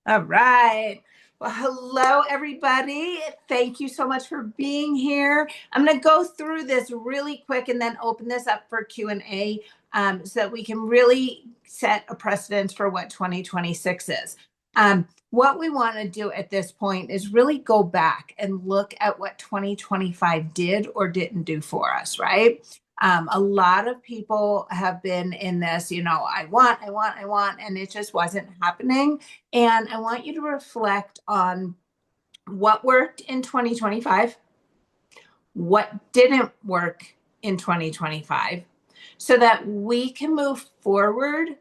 All right. Well, hello, everybody. Thank you so much for being here. I'm going to go through this really quick and then open this up for Q&A so that we can really set a precedence for what 2026 is. What we want to do at this point is really go back and look at what 2025 did or didn't do for us, right? A lot of people have been in this, I want, and it just wasn't happening. And I want you to reflect on what worked in 2025, what didn't work in 2025, so that we can move forward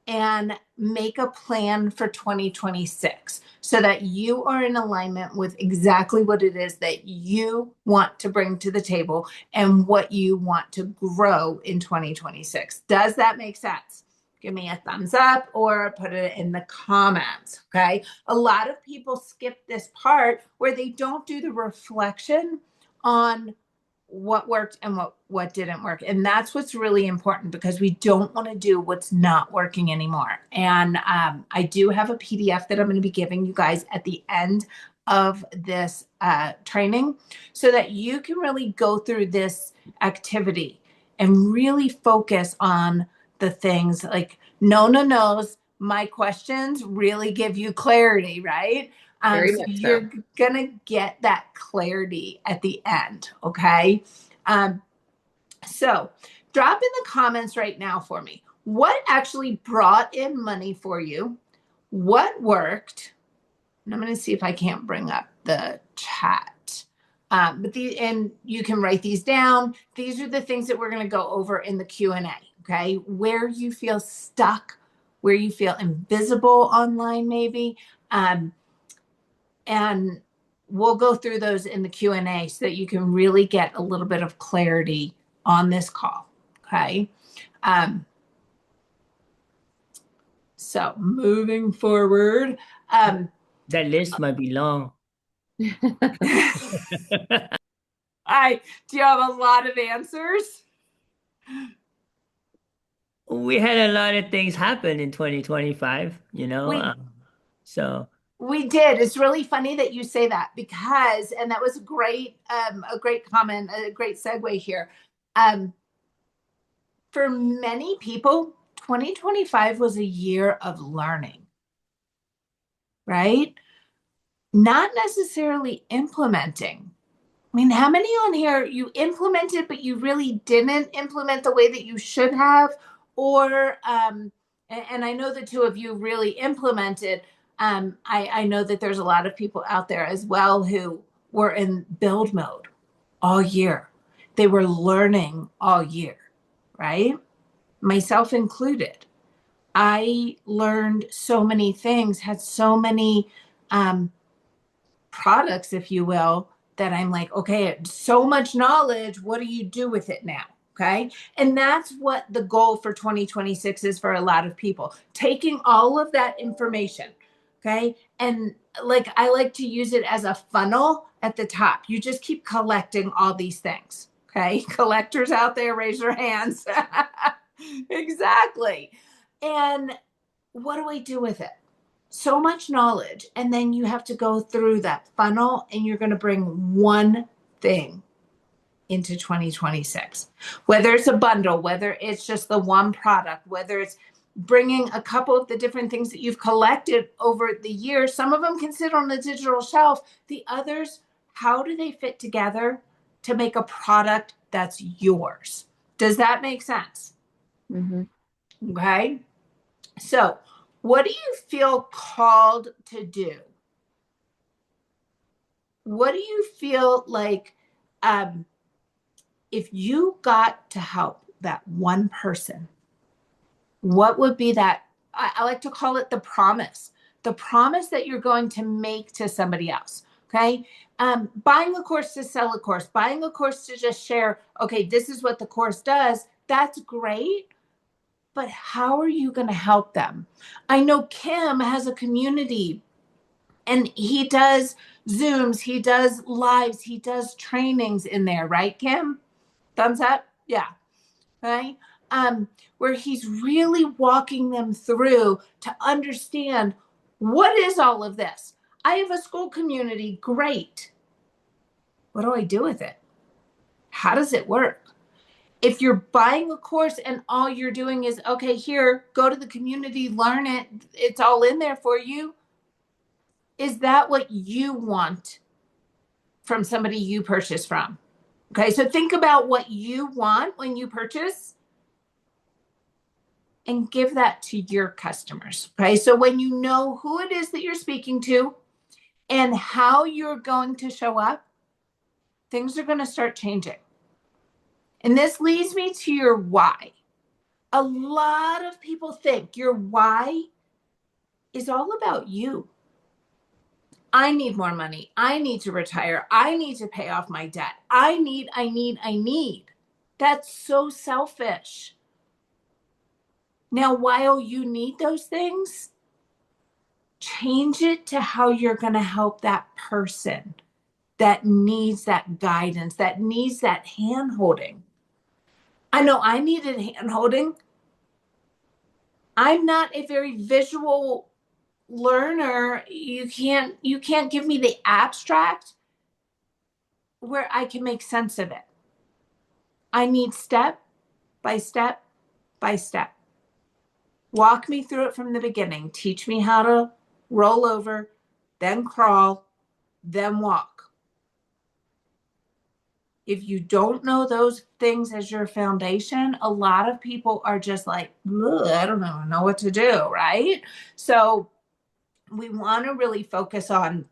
and make a plan for 2026 so that you are in alignment with exactly what it is that you want to bring to the table and what you want to grow in 2026. Does that make sense? Give me a thumbs up or put it in the comments. Okay. A lot of people skip this part where they don't do the reflection on what worked and what didn't work. And that's what's really important because we don't want to do what's not working anymore. And I do have a PDF that I'm going to be giving you guys at the end of this training so that you can really go through this activity and really focus on the things like no's. My questions really give you clarity, right? Very So much so. you're gonna get that clarity at the end, okay? Um, so drop in the comments right now for me. What actually brought in money for you? What worked? And I'm gonna see if I can't bring up the chat. And you can write these down. These are the things that we're gonna go over in the Q&A, okay? Where you feel stuck, where you feel invisible online maybe. And we'll go through those in the Q&A so that you can really get a little bit of clarity on this call. Okay. Um, so moving forward, That list might be long. do you have a lot of answers? We had a lot of things happen in 2025, We so we did. It's really funny that you say that because, and that was a great comment, a great segue here. Um, for many people, 2025 was a year of learning, right? Not necessarily implementing. I mean, how many on here you implemented, but you really didn't implement the way that you should have? Or, and I know the two of you really implemented. I know that there's a lot of people out there as well who were in build mode all year. They were learning all year, right? Myself included. I learned so many things, had so many um, products, if you will, that I'm like, okay, so much knowledge. What do you do with it now? Okay. And that's what the goal for 2026 is for a lot of people taking all of that information. Okay. And like, I like to use it as a funnel at the top. You just keep collecting all these things. Okay. Collectors out there, raise your hands. Exactly. And what do I do with it? So much knowledge. And then you have to go through that funnel and you're going to bring one thing into 2026. Whether it's a bundle, whether it's just the one product, whether it's bringing a couple of the different things that you've collected over the years. Some of them can sit on the digital shelf. The others, how do they fit together to make a product that's yours? Does that make sense? Mm-hmm. Okay. So, what do you feel called to do? What do you feel like um, if you got to help that one person, what would be that? I like to call it the promise that you're going to make to somebody else. Okay. Buying a course to sell a course, buying a course to just share, okay, this is what the course does. That's great. But how are you going to help them? I know Kim has a community and he does Zooms, he does lives, he does trainings in there, right, Kim? Thumbs up? Yeah. Right. Where he's really walking them through to understand What is all of this? I have a school community. Great. What do I do with it? How does it work? If you're buying a course and all you're doing is, okay, here, go to the community, learn it, it's all in there for you. Is that what you want from somebody you purchase from? Okay, so think about what you want when you purchase and give that to your customers. Okay, so when you know who it is that you're speaking to and how you're going to show up, things are going to start changing. And this leads me to your why. A lot of people think your why is all about you. I need more money. I need to retire. I need to pay off my debt. I need. That's so selfish. Now, while you need those things, change it to how you're going to help that person that needs that guidance, that needs that hand holding. I know I needed hand holding. I'm not a very visual learner. You can't give me the abstract where I can make sense of it. I need step by step by step. Walk me through it from the beginning. Teach me how to roll over, then crawl, then walk. If you don't know those things as your foundation, a lot of people are just like, I don't know what to do, right? So we want to really focus on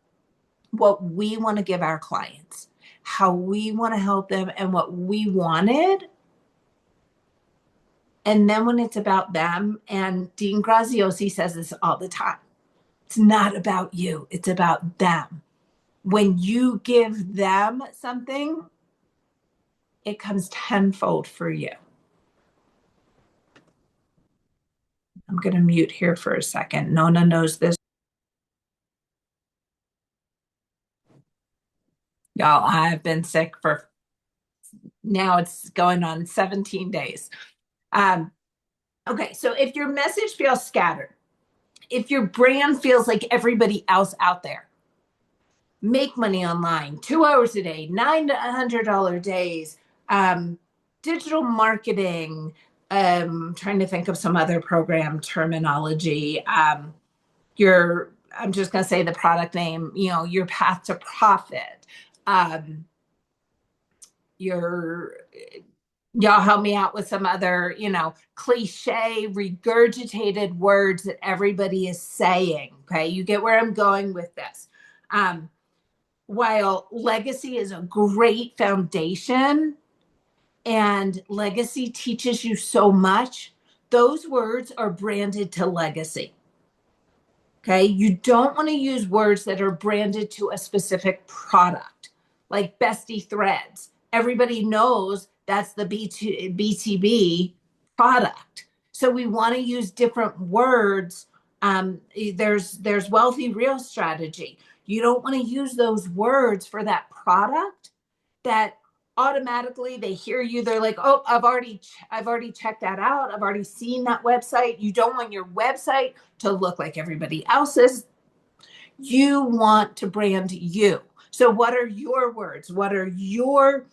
what we want to give our clients, how we want to help them, and what we wanted. And then when it's about them, and Dean Graziosi says this all the time, it's not about you, it's about them. When you give them something, it comes tenfold for you. I'm going to mute here for a second. Nona knows this. Y'all, I've been sick for now it's going on 17 days. Okay, so if your message feels scattered, if your brand feels like everybody else out there, make money online 2 hours a day, $9 to $100 days, digital marketing, trying to think of some other program terminology. I'm just going to say the product name, your path to profit. Y'all help me out with some other, cliche, regurgitated words that everybody is saying. Okay. You get where I'm going with this. While legacy is a great foundation and legacy teaches you so much, those words are branded to legacy. Okay. You don't want to use words that are branded to a specific product, like Bestie Threads. Everybody knows that's the BTB product. So we want to use different words. There's Wealthy Real Strategy. You don't want to use those words for that product that automatically they hear you. They're like, oh, I've already checked that out. I've already seen that website. You don't want your website to look like everybody else's. You want to brand you. So what are your words? What are your,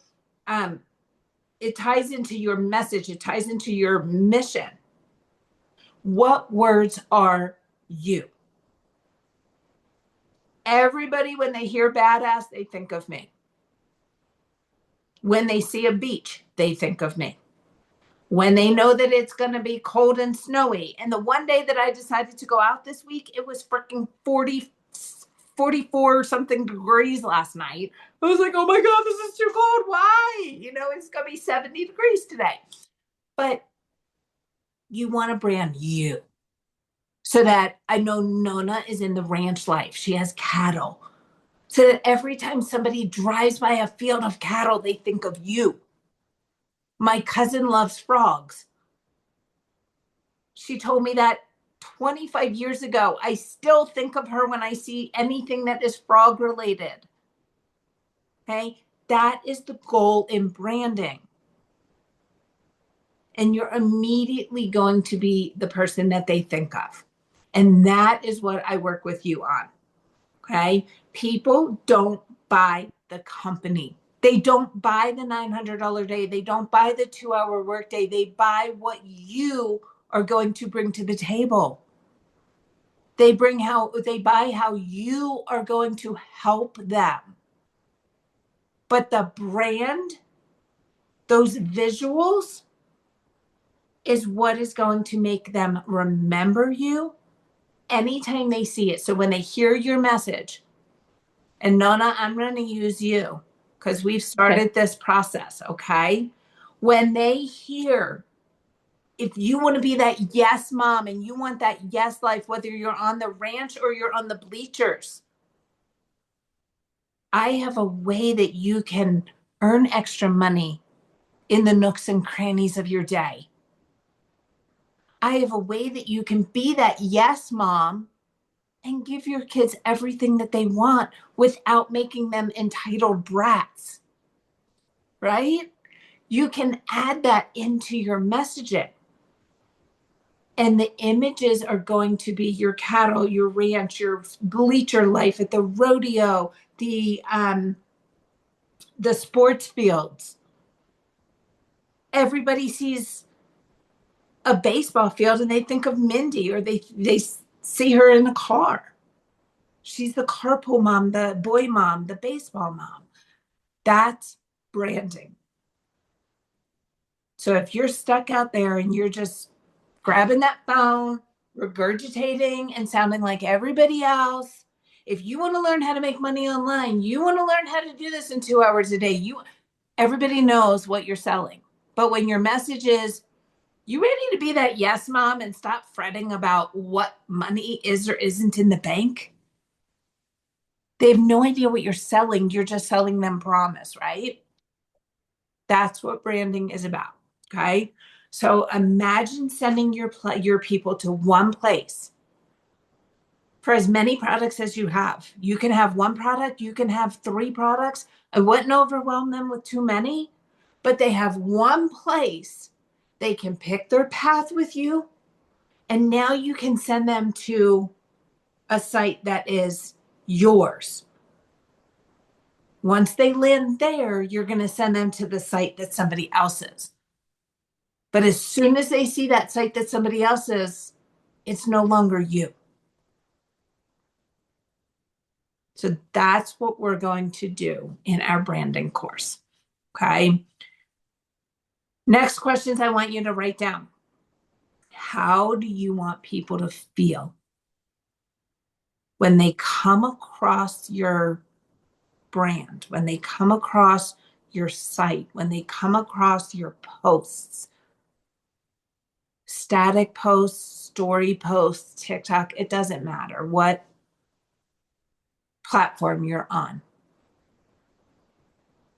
it ties into your message. It ties into your mission. What words are you? Everybody, when they hear badass, they think of me. When they see a beach, they think of me. When they know that it's going to be cold and snowy. And the one day that I decided to go out this week, it was freaking 44 something degrees last night. I was like, oh my God, this is too cold. Why? It's going to be 70 degrees today. But you want to brand you. So that I know Nona is in the ranch life. She has cattle. So that every time somebody drives by a field of cattle, they think of you. My cousin loves frogs. She told me that 25 years ago. I still think of her when I see anything that is frog related. Okay, that is the goal in branding. And you're immediately going to be the person that they think of. And that is what I work with you on. Okay. People don't buy the company. They don't buy the $900 day. They don't buy the 2-hour workday. They buy what you are going to bring to the table. They buy how you are going to help them. But the brand, those visuals, is what is going to make them remember you anytime they see it. So when they hear your message, and Nona, I'm going to use you because we've started this process, okay? When they hear, if you want to be that yes mom and you want that yes life, whether you're on the ranch or you're on the bleachers, I have a way that you can earn extra money in the nooks and crannies of your day. I have a way that you can be that yes mom and give your kids everything that they want without making them entitled brats, right? You can add that into your messaging. And the images are going to be your cattle, your ranch, your bleacher life at the rodeo, the sports fields. Everybody sees a baseball field and they think of Mindy, or they see her in a car. She's the carpool mom, the boy mom, the baseball mom. That's branding. So if you're stuck out there and you're just grabbing that phone, regurgitating and sounding like everybody else, if you want to learn how to make money online, you want to learn how to do this in 2 hours a day, everybody knows what you're selling. But when your message is, you ready to be that yes mom and stop fretting about what money is or isn't in the bank? They have no idea what you're selling. You're just selling them promise, right? That's what branding is about. Okay. So imagine sending your people to one place for as many products as you have. You can have one product, you can have 3 products. I wouldn't overwhelm them with too many, but they have one place they can pick their path with you. And now you can send them to a site that is yours. Once they land there, you're going to send them to the site that's somebody else's. But as soon as they see that site that's somebody else's, it's no longer you. So that's what we're going to do in our branding course. Okay. Next questions I want you to write down. How do you want people to feel when they come across your brand, when they come across your site, when they come across your posts, static posts, story posts, TikTok, it doesn't matter what platform you're on.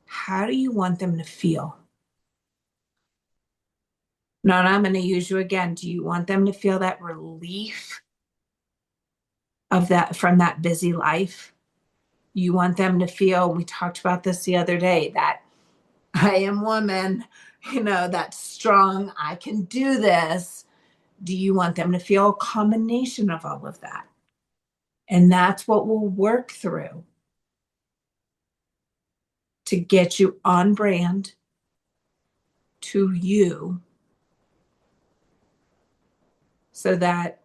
How do you want them to feel? Now, I'm going to use you again. Do you want them to feel that relief of that from that busy life? You want them to feel, we talked about this the other day, that I am woman, that strong, I can do this. Do you want them to feel a combination of all of that? And that's what we'll work through to get you on brand to you, so that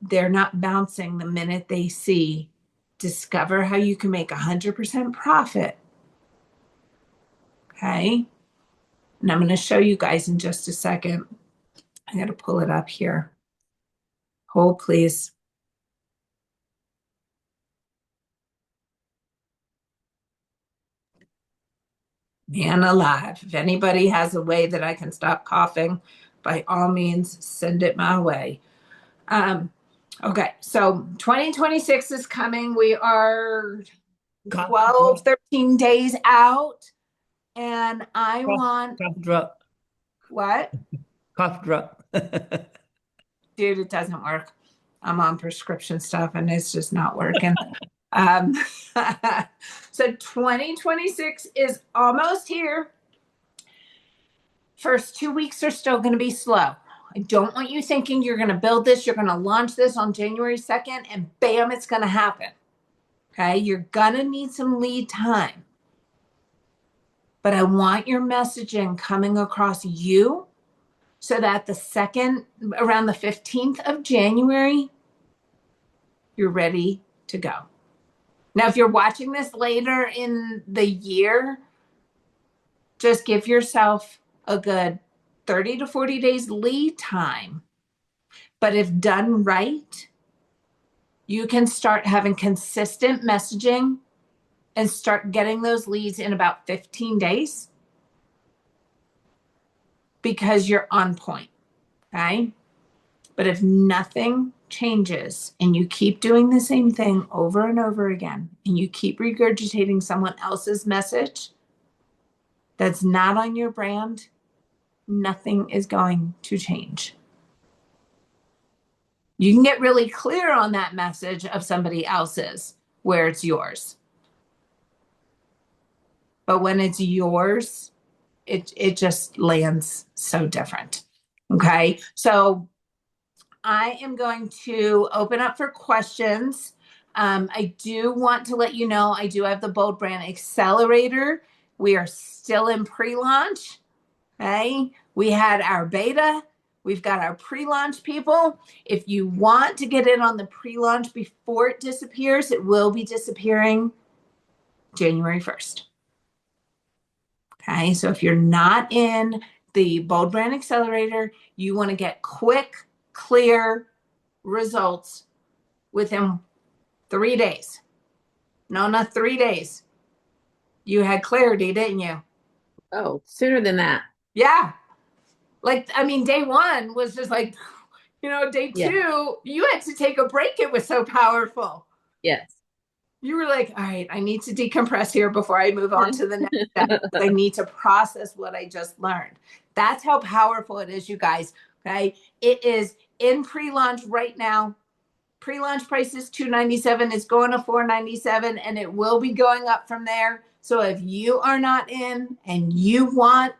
they're not bouncing the minute they see, discover how you can make 100% profit. Okay. And I'm going to show you guys in just a second. I got to pull it up here. Hold, please. Man alive. If anybody has a way that I can stop coughing, by all means, send it my way. Okay, so 2026 is coming. We are 12, 13 days out. And I want... Cough drop. What? Cough drop. Dude, it doesn't work. I'm on prescription stuff and it's just not working. So 2026 is almost here. First 2 weeks are still going to be slow. I don't want you thinking you're going to build this, you're going to launch this on January 2nd, and bam, it's going to happen. Okay. You're going to need some lead time. But I want your messaging coming across you so that around the 15th of January, you're ready to go. Now, if you're watching this later in the year, just give yourself a good 30 to 40 days lead time. But if done right, you can start having consistent messaging and start getting those leads in about 15 days because you're on point. Okay. But if nothing changes and you keep doing the same thing over and over again, and you keep regurgitating someone else's message that's not on your brand, nothing is going to change. You can get really clear on that message of somebody else's where it's yours. But when it's yours, it just lands so different. Okay. So I am going to open up for questions. I do want to let you know, I do have the Bold Brand Accelerator. We are still in pre-launch. Okay. We had our beta. We've got our pre-launch people. If you want to get in on the pre-launch before it disappears, it will be disappearing January 1st. Okay, so if you're not in the Bold Brand Accelerator, you want to get quick, clear results within 3 days. No, not 3 days. You had clarity, didn't you? Oh, sooner than that. Yeah. Like, I mean, day one was just like, day Yeah. two, you had to take a break. It was so powerful. Yes. You were like, all right, I need to decompress here before I move on to the next step. I need to process what I just learned. That's how powerful it is, you guys. Okay. It is in pre-launch right now. Pre-launch price is $297. It's going to $497, and it will be going up from there. So if you are not in and you want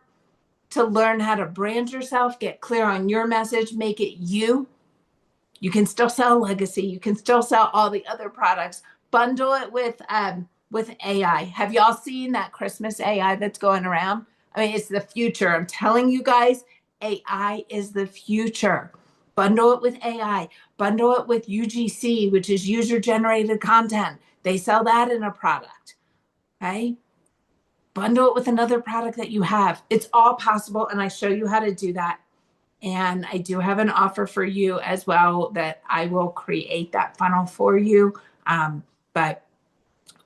to learn how to brand yourself, get clear on your message, make it you can still sell Legacy. You can still sell all the other products. Bundle it with AI. Have y'all seen that Christmas AI that's going around? I mean, it's the future. I'm telling you guys, AI is the future. Bundle it with AI. Bundle it with UGC, which is user-generated content. They sell that in a product. Okay? Bundle it with another product that you have. It's all possible, and I show you how to do that. And I do have an offer for you as well that I will create that funnel for you. But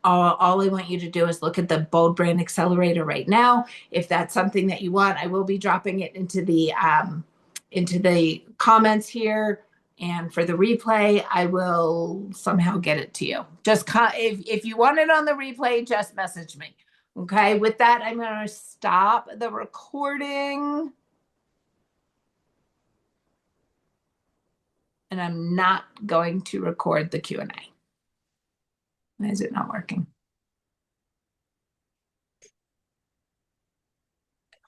all I want you to do is look at the Bold Brand Accelerator right now. If that's something that you want, I will be dropping it into the comments here. And for the replay, I will somehow get it to you. Just if you want it on the replay, just message me. Okay. With that, I'm going to stop the recording. And I'm not going to record the Q&A. Why is it not working?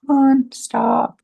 Come on, stop.